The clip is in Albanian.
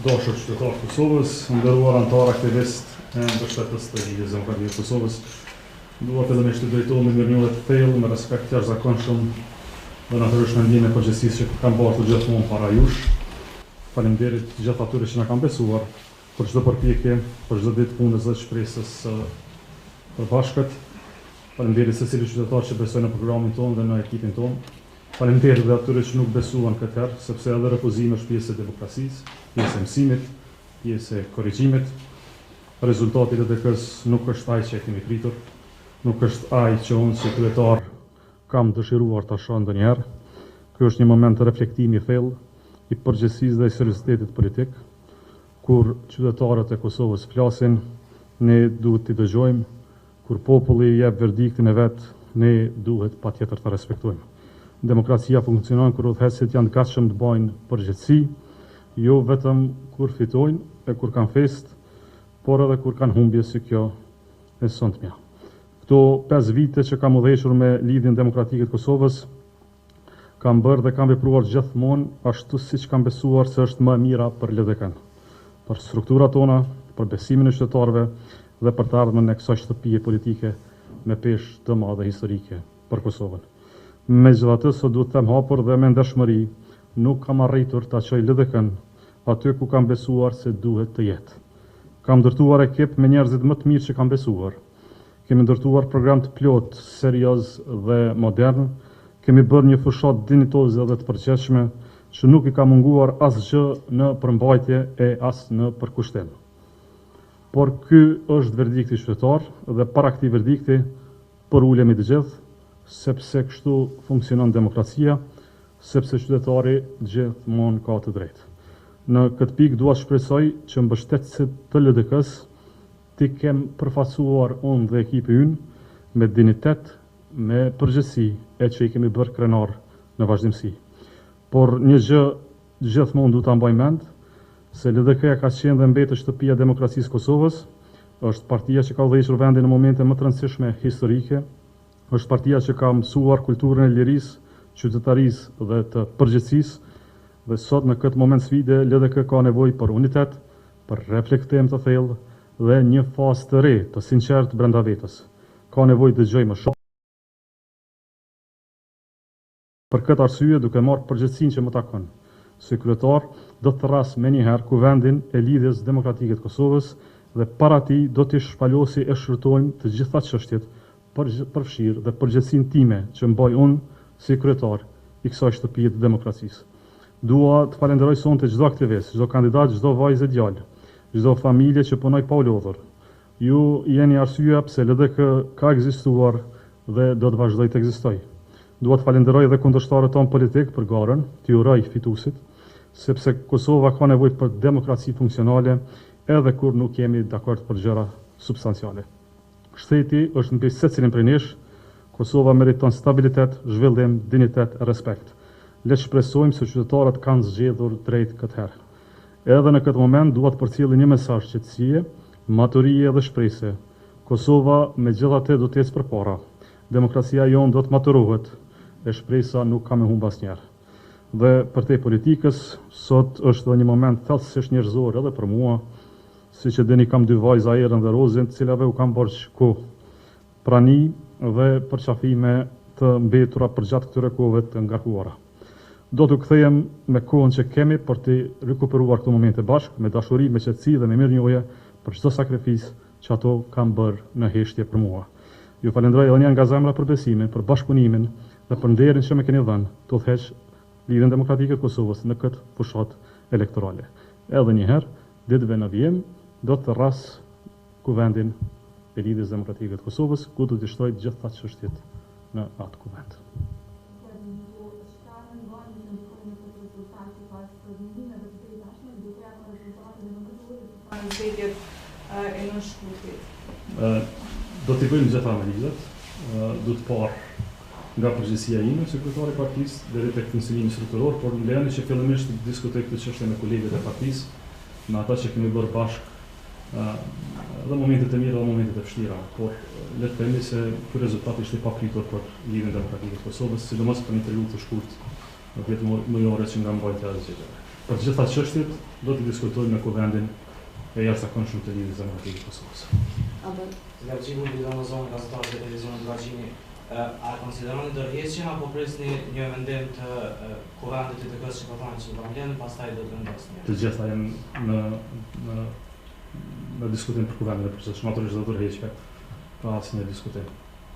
dashur qytetar të Kosovës, nderuar anëtar aktivist e mbështetës të Lidhjes Demokratike të Kosovës, dua fillimisht të drejtohem me mirënjohje të thellë, me respekt të jashtëzakonshëm dhe natyrisht me ndjenjën e përgjegjësisë që kam bërë gjithmonë para jush. Faleminderit gjithë atyre që na kanë besuar për çdo përpjekje, për çdo ditë punës dhe shpresës së përbashkët. Faleminderit secili qytetar që besoi në programin tonë dhe në ekipin tonë. Faleminderit dhe atyre që nuk besuan këtë herë, sepse edhe refuzimi është pjesë e demokracisë, pjesë e mësimit, pjesë e korrigjimit. Rezultati i DDK-s nuk është ai që kemi pritur, nuk është ai që unë si kryetar kam dëshiruar ta shoh ndonjëherë. Ky është një moment të reflektimi i thellë i përgjegjësisë dhe i seriozitetit politik, kur qytetarët e Kosovës flasin, ne duhet t'i dëgjojmë, kur populli jep verdiktin e vet, ne duhet patjetër ta respektojmë. Demokracia funksionon kur udhëheqësit janë të gatshëm të bajnë përgjegjësi, jo vetëm kur fitojnë e kur kanë fest, por edhe kur kanë humbje si kjo e sotmja. Këto 5 vite që kam udhëhequr me Lidhjen Demokratike të Kosovës, kam bërë dhe kam vepruar gjithmonë ashtu siç kam besuar se është më e mira për LDK-n, për strukturat tona, për besimin e qytetarëve dhe për të ardhmen e kësaj shtëpie politike me peshë të madhe historike për Kosovën. Megjithatë, sot duhet të them hapur dhe me ndershmëri, nuk kam arritur ta çoj LDK-n aty ku kam besuar se duhet të jetë. Kam ndërtuar ekip me njerëzit më të mirë që kam besuar. Kemi ndërtuar program të plot, serioz dhe modern. Kemi bërë një fushat dinjitoze dhe të përgjithshme që nuk i ka munguar asgjë në përmbajtje e as në përkushtim. Por ky është verdikti qytetar dhe para këtij verdikti ulemi të gjithë, sepse kështu funksionon demokracia, sepse qytetari gjithmonë ka të drejtë. Në këtë pikë dua shpresoj që mbështetësit të LDK-s t'i kem përfaqësuar unë dhe ekipi ynë me dinjitet, me përgjegjësi e që i kemi bërë krenar në vazhdimsi. Por një gjë gjithmonë duhet ta mbaj mend, se LDK-ja ka qenë dhe mbetet shtëpia e demokracisë Kosovës, është partia që ka udhëhequr vendin në momente më të rëndësishme historike, është partia që ka mësuar kulturën e lirisë, qytetarisë dhe të përgjegjësisë, dhe sot në këtë moment sfide LDK ka nevojë për unitet, për reflektim të thellë dhe një fazë të re, të sinqertë brenda vetës. Ka nevojë të dëgjojë më shumë. Për këtë arsye, duke marrë përgjegjësinë që më takon, si kryetar do të thras menjëherë kuvendin e Lidhjes Demokratike të Kosovës dhe para tij do t'i shpalosi e shfrytojmë të gjitha çështjet përfshirë dhe përgjegjësinë time që mbaj unë si kryetar i kësaj shtëpie të demokracisë. Dua të falenderoj sonte çdo aktivist, çdo kandidat, çdo vajzë e djalë, çdo familje që punoi pa u lodhur. Ju jeni arsyeja pse LDK ka ekzistuar dhe do të vazhdojë të ekzistojë. Dua të falenderoj edhe kundërshtarët tonë politik për garën, t'i uroj fituesit, sepse Kosova ka nevojë për demokraci funksionale edhe kur nuk jemi dakord për gjëra substanciale. Shteti është mbi secilin prej nesh. Kosova meriton stabilitet, zhvillim, dinjitet, respekt. Le të shpresojmë se qytetarët kanë zgjedhur drejt këtë herë. Edhe në këtë moment dua të përcjellë një mesazh qetësie, maturie dhe shpresë. Kosova megjithatë do të ecë përpara. Demokracia jonë do të maturohet e shpresa nuk ka me humb asnjëherë. Dhe për te politikës, sot është dhe një moment thellësisht njerëzor edhe për mua, siç e dini kam 2 vajza, Erën dhe Rozin, të cilave u kam bërë kohë, prani dhe përqafime të mbetura përgjatë këtyre kohëve të ngarkuara. Do t'u kthehem me kohën që kemi për të rikuperuar këto momente bashkë, me dashuri, me qetësi dhe me mirënjohje për çdo sakrificë që ato kanë bërë në heshtje për mua. Ju falenderoj edhe një nga zemra për besimin, për bashkëpunimin dhe për nderin që më keni dhënë të udhëheq Lidhjen Demokratike të Kosovës në këtë fushat elektorale. Edhe një herë, ditëve në vijim do të rras kuvendin e Lidhjes Demokratike të Kosovës, ku do të shtroj gjitha çështjet në atë kuvend. Do t'i bëjmë gjitha analizat, do të parë nga përgjegjësia ime, sekretari i partisë, deri tek funksionimi strukturor, por më lejoni që fillimisht të diskutoj këtë çështje me kolegët e partisë, me ata që kemi bërë bashkë dhe momentet e mira dhe momentet e vështira, por le të themi se ky rezultat ishte i papritur për Lidhjen Demokratike të Kosovës, sidomos për një periudhë të shkurtë, 10 muajore që nga mbajtja e zgjedhjeve. Për të gjitha çështjet do të diskutojmë me Kuvendin e jashtëzakonshëm të Lidhjes Demokratike të Kosovës. Gargjini Bidonozonë, gazetar të televizionit Gargjini, a konsideroni ndërheqjen apo prisni një vendim të Kuvendit të TK-s që po thonë që do mbledhin, pastaj do të vendosni? Të gjitha janë në diskutim për Kuvendin e përgjithshëm, natyrisht do të ndërheqet pa asnjë diskutim.